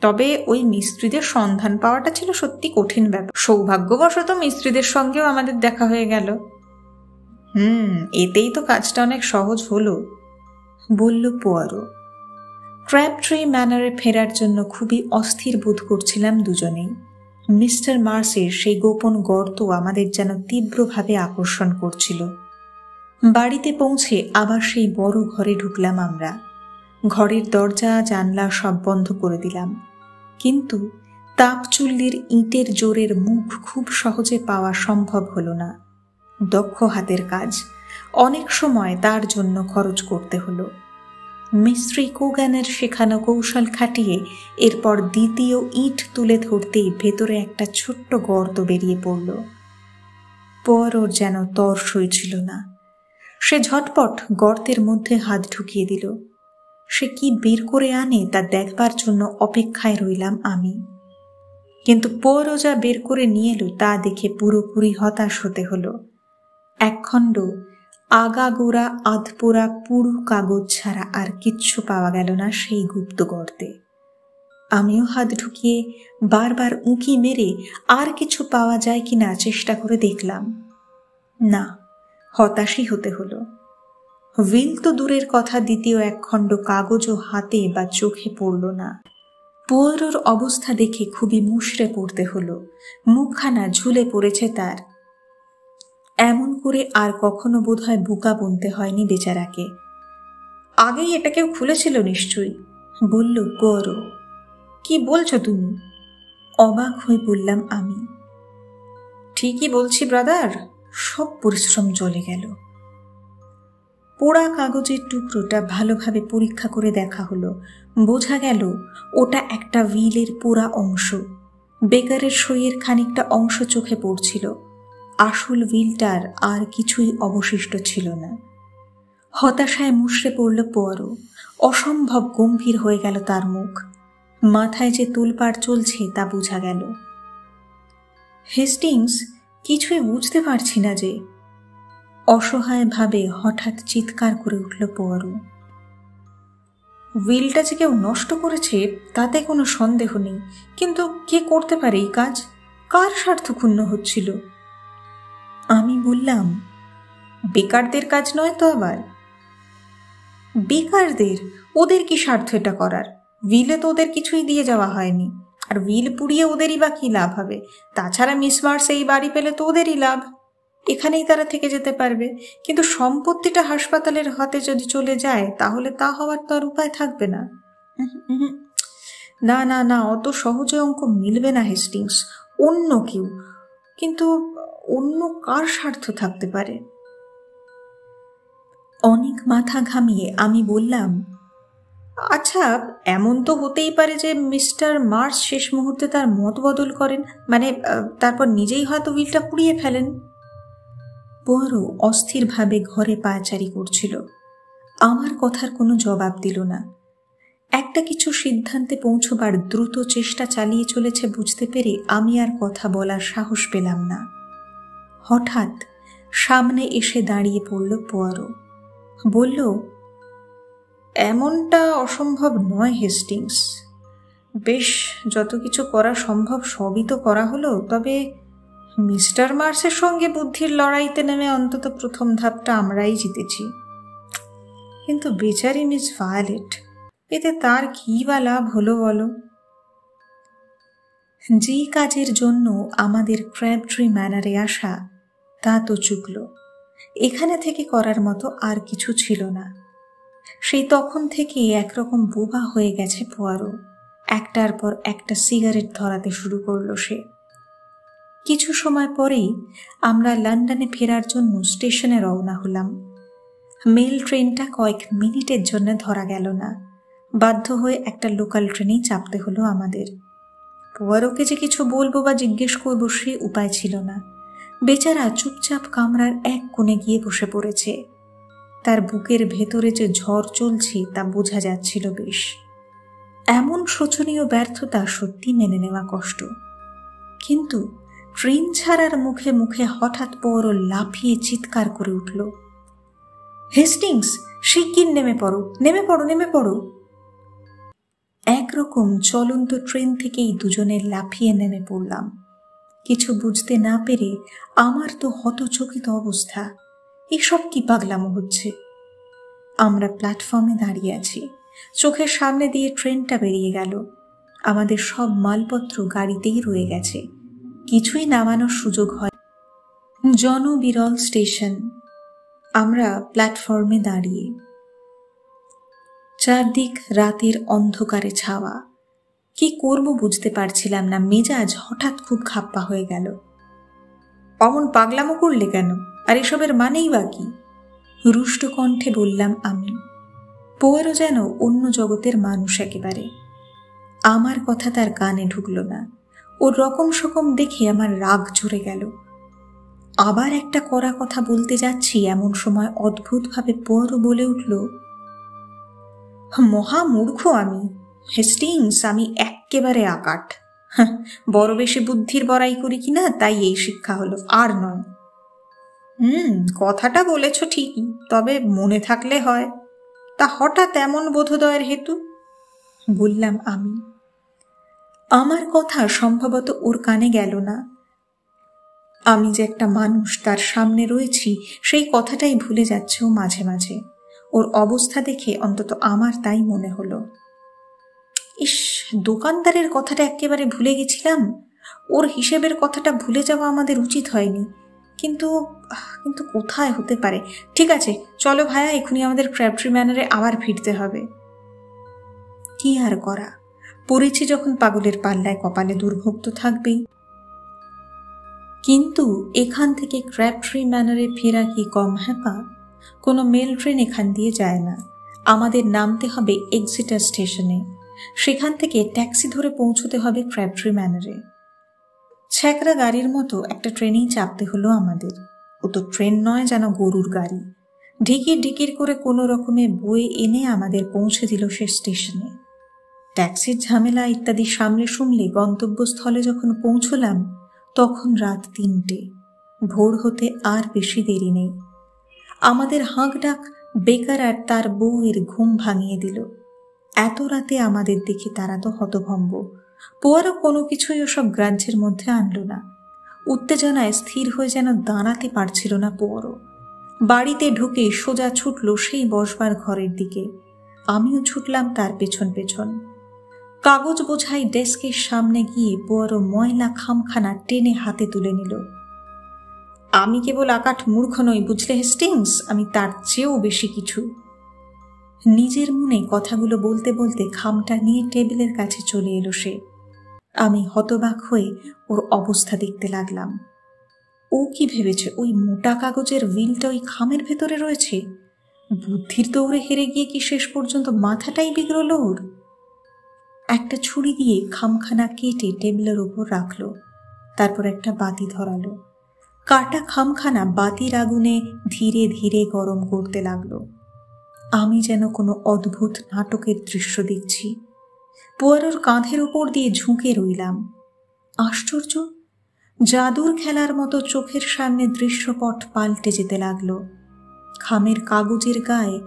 তবে ওই মিস্ত্রিদের সন্ধান পাওয়াটা ছিল সত্যি কঠিন ব্যাপার। সৌভাগ্যবশত মিস্ত্রিদের সঙ্গেও আমাদের দেখা হয়ে গেল। এতেই তো কাজটা অনেক সহজ হলো, বলল পোয়ারো। ক্র্যাবট্রি ম্যানারে ফেরার জন্য খুবই অস্থির বোধ করছিলাম দুজনেই। মিস্টার মার্সের সেই গোপন গর্ত আমাদের যেন তীব্রভাবে আকর্ষণ করছিল। বাড়িতে পৌঁছে আবার সেই বড় ঘরে ঢুকলাম আমরা। ঘরের দরজা জানলা সব বন্ধ করে দিলাম। কিন্তু তাপ চুল্লির ইটের জোরের মুখ খুব সহজে পাওয়া সম্ভব হলো না। দক্ষ হাতের কাজ, অনেক সময় তার জন্য খরচ করতে হলো। মিস্ত্রি কোগানের শেখানো কৌশল খাটিয়ে এরপর দ্বিতীয় ইট তুলে ধরতেই ভেতরে একটা ছোট্ট গর্ত বেরিয়ে পড়ল। পোয়ারোর যেন তর সইছিল না। সে ঝটপট গর্তের মধ্যে হাত ঢুকিয়ে দিল। সে কি বের করে আনে তা দেখবার জন্য অপেক্ষায় রইলাম আমি। কিন্তু পোয়ারো যা বের করে নিয়ে এলো তা দেখে পুরোপুরি হতাশ হতে হলো। একখণ্ড আগাগোড়া আধপোড়া পুরু কাগজ ছাড়া আর কিচ্ছু পাওয়া গেল না সেই গুপ্ত গর্তে। আমিও হাত ঢুকিয়ে বারবার উঁকি মেরে আর কিছু পাওয়া যায় কিনা চেষ্টা করে দেখলাম। না, হতাশই হতে হলো। উইল তো দূরের কথা, দ্বিতীয় একখণ্ড কাগজও হাতে বা চোখে পড়ল না। পোয়ারোর অবস্থা দেখে খুবই মুষড়ে পড়তে হলো। মুখখানা ঝুলে পড়েছে তার। এমন করে আর কখনো বোধহয় বোকা বনতে হয়নি বেচারাকে। আগেই এটা কেউ খুলেছিল নিশ্চয়ই, বলল পোয়ারো। কি বলছো তুমি? অবাক হয়ে বললাম আমি। ঠিকই বলছি ব্রাদার, সব পরিশ্রম চলে গেল। পোড়া কাগজের টুকরোটা ভালোভাবে পরীক্ষা করে দেখা হলো। বোঝা গেল ওটা একটা হুইলের পোড়া অংশ। বেকারের সইয়ের খানিকটা অংশ চোখে পড়ছিল। আসল হুইলটার আর কিছুই অবশিষ্ট ছিল না। হতাশায় মুষড়ে পড়ল পোয়ারো। অসম্ভব গম্ভীর হয়ে গেল তার মুখ। মাথায় যে তোলপাড় চলছে তা বোঝা গেল। হেস্টিংস, কিছুই বুঝতে পারছি না যে। অসহায়ভাবে হঠাৎ চিৎকার করে উঠল পোয়ারো। হুইলটা যে কেউ নষ্ট করেছে তাতে কোনো সন্দেহ নেই, কিন্তু কে করতে পারে এই কাজ? কার স্বার্থ ক্ষুণ্ণ হচ্ছিল? আমি বললাম, বেকারদের কাজ নয় তো আবার? বেকারদের? ওদের কি স্বার্থ এটা করার? হুইলে তো ওদের কিছুই দিয়ে যাওয়া হয়নি, আর হুইল পুড়িয়ে ওদেরই বা কি লাভ হবে? তাছাড়া মিস মার্স এই বাড়ি পেলে তো ওদেরই লাভ, এখানেই তারা থেকে যেতে পারবে। কিন্তু সম্পত্তিটা হাসপাতালের হাতে যদি চলে যায় তাহলে তা হওয়ার তো আর উপায় থাকবে না। না না না, অত সহজে অঙ্ক মিলবে না হেস্টিংস। অন্য কেউ, কিন্তু অন্য কার স্বার্থ থাকতে পারে? অনেক মাথা ঘামিয়ে আমি বললাম, আচ্ছা, এমন তো হতেই পারে যে মিস্টার মার্স শেষ মুহূর্তে তার মত বদল করেন, মানে তারপর নিজেই হয়তো হুইলটা পুড়িয়ে ফেলেন। পোয়ারো অস্থিরভাবে ঘরে পায়চারি করছিল। আমার কথার কোনো জবাব দিল না। একটা কিছু সিদ্ধান্তে পৌঁছবার দ্রুত চেষ্টা চালিয়ে চলেছে বুঝতে পেরে আমি আর কথা বলার সাহস পেলাম না। হঠাৎ সামনে এসে দাঁড়িয়ে পড়ল পোয়ারো। বলল, এমনটা অসম্ভব নয় হেস্টিংস। বেশ, যত কিছু করা সম্ভব সবই তো করা হলো। তবে মিস্টার মার্সের সঙ্গে বুদ্ধির লড়াইতে নেমে অন্তত প্রথম ধাপটা আমরাই জিতেছি। কিন্তু বেচারি মিস ভায়োলেট, এতে তার কি বা লাভ হলো বলো? যে কাজের জন্য আমাদের ক্র্যাবট্রি ম্যানারে আসা তা তো চুকল। এখানে থেকে করার মতো আর কিছু ছিল না। সেই তখন থেকেই একরকম বোবা হয়ে গেছে পোয়ারো। একটার পর একটা সিগারেট ধরাতে শুরু করলো সে। কিছু সময় পরেই আমরা লন্ডনে ফেরার জন্য স্টেশনে রওনা হলাম। মেল ট্রেনটা কয়েক মিনিটের জন্য ধরা গেল না। বাধ্য হয়ে একটা লোকাল ট্রেনেই চাপতে হলো আমাদের। পোয়ারোকে যে কিছু বলবো বা জিজ্ঞেস করবো সে উপায় ছিল না। বেচারা চুপচাপ কামরার এক কোণে গিয়ে বসে পড়েছে। তার বুকের ভেতরে যে ঝড় চলছে তা বোঝা যাচ্ছিল বেশ। এমন শোচনীয় ব্যর্থতা সত্যি মেনে নেওয়া কষ্ট। কিন্তু ট্রেন ছাড়ার মুখে মুখে হঠাৎ পোয়ারো লাফিয়ে চিৎকার করে উঠল, হেস্টিংস, শিগগির নেমে পড়ো, নেমে পড়ো, নেমে পড়ো। একরকম চলন্ত ট্রেন থেকেই দুজনে লাফিয়ে নেমে পড়লাম। কিছু বুঝতে না পেরে আমার তো হতচকিত অবস্থা। এসব কি পাগলামো হচ্ছে? আমরা প্ল্যাটফর্মে দাঁড়িয়ে আছি। চোখের সামনে দিয়ে ট্রেনটা বেরিয়ে গেল। আমাদের সব মালপত্র গাড়িতেই রয়ে গেছে। কিছুই নামানোর সুযোগ হয়। জনবিরল স্টেশন। আমরা প্ল্যাটফর্মে দাঁড়িয়ে। চারদিক রাতের অন্ধকারে ছাওয়া। কি করব বুঝতে পারছিলাম না। মেজাজ হঠাৎ খুব খাপ্পা হয়ে গেল। অমন পাগলামো করলে কেন? আর এসবের মানেই বা কি? রুষ্ট কণ্ঠে বললাম আমি। পোয়ারো যেন অন্য জগতের মানুষ একেবারে। আমার কথা তার কানে ঢুকল না। ওর রকম সকম দেখে আমার রাগ ঝরে গেল। আবার একটা কড়া কথা বলতে যাচ্ছি, এমন সময় অদ্ভুতভাবে পোয়ারো বলে উঠল, মহা মূর্খ আমি হেস্টিংস, আমি এক্কেবারে আকাট। বড় বেশি বুদ্ধির বড়াই করি কিনা তাই এই শিক্ষা হলো, আর নয়। কথাটা বলেছ ঠিকই, তবে মনে থাকলে হয়। তা হঠাৎ এমন বোধোদয়ের হেতু? বললাম আমি। আমার কথা সম্ভবত ওর কানে গেল না। আমি যে একটা মানুষ তার সামনে রয়েছি সেই কথাটাই ভুলে যাচ্ছে ও মাঝে মাঝে। ওর অবস্থা দেখে অন্তত আমার তাই মনে হলো। ইস, দোকানদারের কথাটা একেবারে ভুলে গেছিলাম। ওর হিসেবের কথাটা ভুলে যাওয়া আমাদের উচিত হয়নি, কিন্তু কিন্তু কোথায় হতে পারে। ঠিক আছে, চলো ভাইয়া, এখনই আমাদের ক্র্যাবট্রি ম্যানরে আবার ফিরতে হবে। কি আর করা, পড়েছি যখন পাগলের পাল্লায়, কপালে দুর্ভোগ তো থাকবেই। কিন্তু এখান থেকে ক্র্যাবট্রি ম্যানরে ফেরা কি কম হ্যাপা? কোনো মেল ট্রেন এখান দিয়ে যায় না। আমাদের নামতে হবে এক্সিটার স্টেশনে, সেখান থেকে ট্যাক্সি ধরে পৌঁছতে হবে ক্র্যাবট্রি ম্যানরে। ছ্যাকরা গাড়ির মতো একটা ট্রেনেই চাপতে হলো আমাদের। ও তো ট্রেন নয়, যেন গরুর গাড়ি। ঢিকির ঢিকির করে কোনো রকমে বয়ে এনে আমাদের পৌঁছে দিল সে স্টেশনে। ট্যাক্সির ঝামেলা ইত্যাদি সামলে শুনলে গন্তব্যস্থলে যখন পৌঁছলাম তখন রাত 3টে। ভোর হতে আর বেশি দেরি নেই। আমাদের হাঁক ডাক বেকার আর তার বউয়ের ঘুম ভাঙিয়ে দিল। এত রাতে আমাদের দেখে তারা তো হতভম্ব। পোয়ারো কোনো কিছুই ওসব গ্রাহ্যের মধ্যে আনলো না। উত্তেজনায় স্থির হয়ে যেন দাঁড়াতে পারছিল না পোয়ারো। বাড়িতে ঢুকে সোজা ছুটল সেই বসবার ঘরের দিকে। আমিও ছুটলাম তার পেছন পেছন। কাগজ বোঝাই ডেস্কের সামনে গিয়ে পোয়ারো ময়লা খামখানা টেনে হাতে তুলে নিল। আমি কেবল আকাট মূর্খ নই, বুঝলে হেস্টিংস, আমি তার চেয়েও বেশি কিছু। নিজের মনে কথাগুলো বলতে বলতে খামটা নিয়ে টেবিলের কাছে চলে এলো সে। আমি হতবাক হয়ে ওর অবস্থা দেখতে লাগলাম। ও কি ভেবেছে ওই মোটা কাগজের উইলটা ওই খামের ভেতরে রয়েছে? বুদ্ধির দৌড়ে হেরে গিয়ে কি শেষ পর্যন্ত মাথাটাই বিগড়ল ওর? একটা ছুরি দিয়ে খামখানা কেটে টেবিলের উপর রাখলো, তারপর একটা বাতি ধরালো। কাটা খামখানা বাতির আগুনে ধীরে ধীরে গরম করতে লাগলো। আমি যেন কোনো অদ্ভুত নাটকের দৃশ্য দেখছি। পোয়ারোর কাঁধের উপর দিয়ে ঝুঁকে রইলাম। আশ্চর্য, জাদুর খেলার মতো চোখের সামনে দৃশ্যপট পাল্টে যেতে লাগলো। খামের কাগজের গায়ে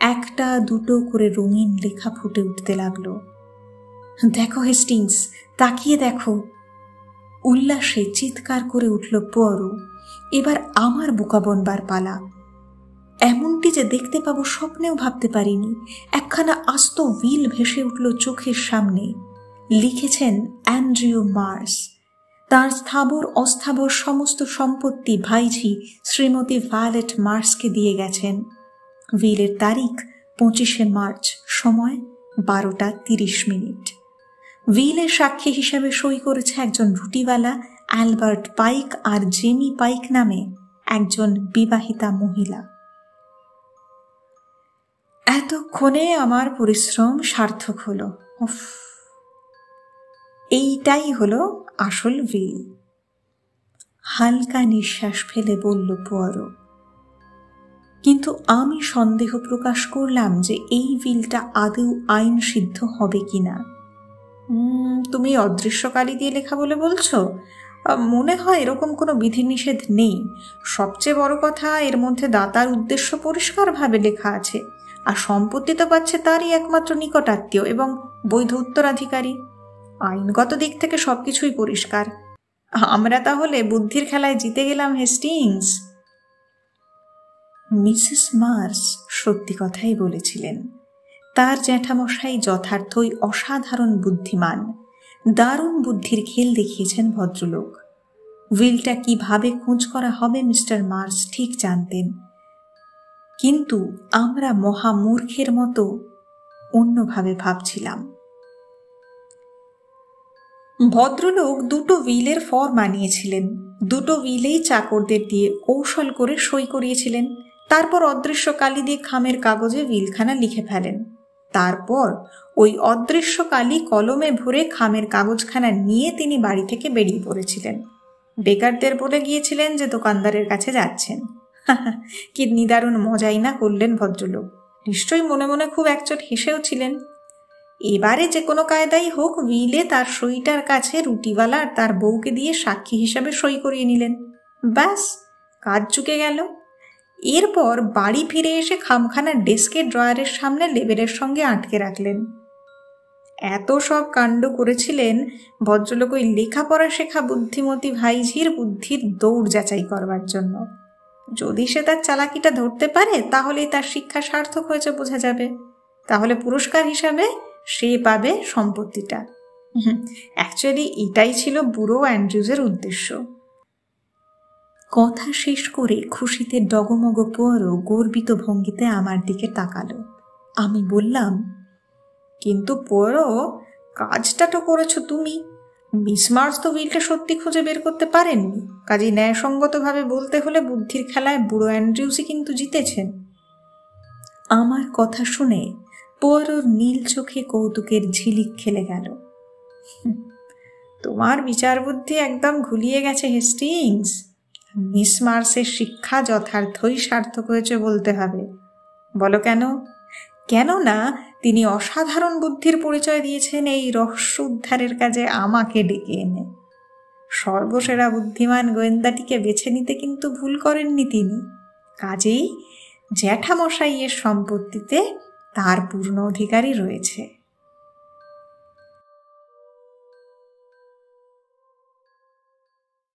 একটা দুটো করে রঙিন লেখা ফুটে উঠতে লাগলো। দেখো হেস্টিংস, তাকিয়ে দেখো। উল্লাসে চিৎকার করে উঠল পোয়ারো। এবার আমার বোকা বনবার পালা। এমনটি যে দেখতে পাবো স্বপ্নেও ভাবতে পারিনি। একখানা আস্ত হুইল ভেসে উঠল চোখের সামনে। লিখেছেন অ্যান্ড্রিউ মার্স। তার স্থাবর অস্থাবর সমস্ত সম্পত্তি ভাইঝি শ্রীমতী ভায়োলেট মার্সকে দিয়ে গেছেন। হুইলের তারিখ 25শে মার্চ, সময় 12:30। হুইলের সাক্ষী হিসাবে সই করেছে একজন রুটিওয়ালা অ্যালবার্ট পাইক আর জেমি পাইক নামে একজন বিবাহিতা মহিলা। এতক্ষণে আমার পরিশ্রম সার্থক হলো। এইটাই হলো আসল হুইল। হালকা নিঃশ্বাস ফেলে বলল পোয়ারো। কিন্তু আমি সন্দেহ প্রকাশ করলাম যে এই হুইলটা আদৌ আইন সিদ্ধ হবে কিনা। তুমি অদৃশ্যকালী দিয়ে লেখা বলে বলছো? মনে হয় এরকম কোনো বিধিনিষেধ নেই। সবচেয়ে বড় কথা, এর মধ্যে দাতার উদ্দেশ্য পরিষ্কারভাবে লেখা আছে, আর সম্পত্তি তো পাচ্ছে তারই একমাত্র নিকটাত্মীয় এবং বৈধ উত্তরাধিকারী। আইনগত দিক থেকে সবকিছুই পরিষ্কার। আমরা তাহলে বুদ্ধির খেলায় জিতে গেলাম হেস্টিংস। মিসেস মার্স সত্যি কথাই বলেছিলেন। তার জ্যাঠামশাই যথার্থই অসাধারণ বুদ্ধিমান। দারুণ বুদ্ধির খেল দেখিয়েছেন ভদ্রলোক। হুইলটা কিভাবে খোঁজ করা হবে মিস্টার মার্স ঠিক জানতেন, কিন্তু আমরা মহামূর্খের মতো অন্যভাবে ভাবছিলাম। ভদ্রলোক দুটো হুইলের ফর্ম আনিয়েছিলেন। দুটো হুইলেই চাকরদের দিয়ে কৌশল করে সই করিয়েছিলেন। তারপর অদৃশ্য কালি দিয়ে খামের কাগজে হুইলখানা লিখে ফেলেন। তারপর ওই অদৃশ্য কালি কলমে ভরে খামের কাগজখানা নিয়ে তিনি বাড়ি থেকে বেরিয়ে পড়েছিলেন। বেকারদের বলে গিয়েছিলেন যে দোকানদারের কাছে যাচ্ছেন। কি নিদারুণ মজাই না করলেন ভদ্রলোক। নিশ্চয়ই মনে মনে খুব একচোট হেসেও ছিলেন। এবারে যে কোনো কায়দাই হোক উইলে তার সইটার কাছে রুটিওয়ালা আর তার বউকে দিয়ে সাক্ষী হিসাবে সই করিয়ে নিলেন। ব্যাস, কাজ চুকে গেল। এরপর বাড়ি ফিরে এসে খামখানা ডেস্কের ড্রয়ারের সামনে লেবেলের সঙ্গে আটকে রাখলেন। এত সব কাণ্ড করেছিলেন ভদ্রলোক ওই লেখাপড়া শেখা বুদ্ধিমতী ভাইঝির বুদ্ধির দৌড় যাচাই করবার জন্য। যদি সে তার চালাকিটা ধরতে পারে তাহলেই তার শিক্ষা সার্থক হয়েছে বোঝা যাবে। তাহলে পুরস্কার হিসাবে সে পাবে সম্পত্তিটা। অ্যাকচুয়ালি এটাই ছিল বুড়ো অ্যান্ড্রিউজের উদ্দেশ্য। কথা শেষ করে খুশিতে ডগমগ পোয়ারো গর্বিত ভঙ্গিতে আমার দিকে তাকালো। আমি বললাম, কিন্তু পোয়ারো, কাজটা তো করেছো তুমি। মিস মার্চ তো উইলটা সত্যি খুঁজে বের করতে পারেননি। কাজে ন্যায়সঙ্গতভাবে বলতে হলে বুদ্ধির খেলায় বুড়ো অ্যান্ড্রিউসই কিন্তু জিতেছেন। আমার কথা শুনে পোয়ারোর নীল চোখে কৌতুকের ঝিলিক খেলে গেল। তোমার বিচার বুদ্ধি একদম ঘুলিয়ে গেছে হেস্টিংস। মিস মার্সের শিক্ষা যথার্থই সার্থক হয়েছে বলতে হবে। বলো কেন? কেননা তিনি অসাধারণ বুদ্ধির পরিচয় দিয়েছেন এই রহস্য উদ্ধারের কাজে আমাকে ডেকে এনে। সর্বসেরা বুদ্ধিমান গোয়েন্দাটিকে বেছে নিতে কিন্তু ভুল করেননি তিনি। কাজেই জ্যাঠামশাইয়ের সম্পত্তিতে তার পূর্ণ অধিকারই রয়েছে।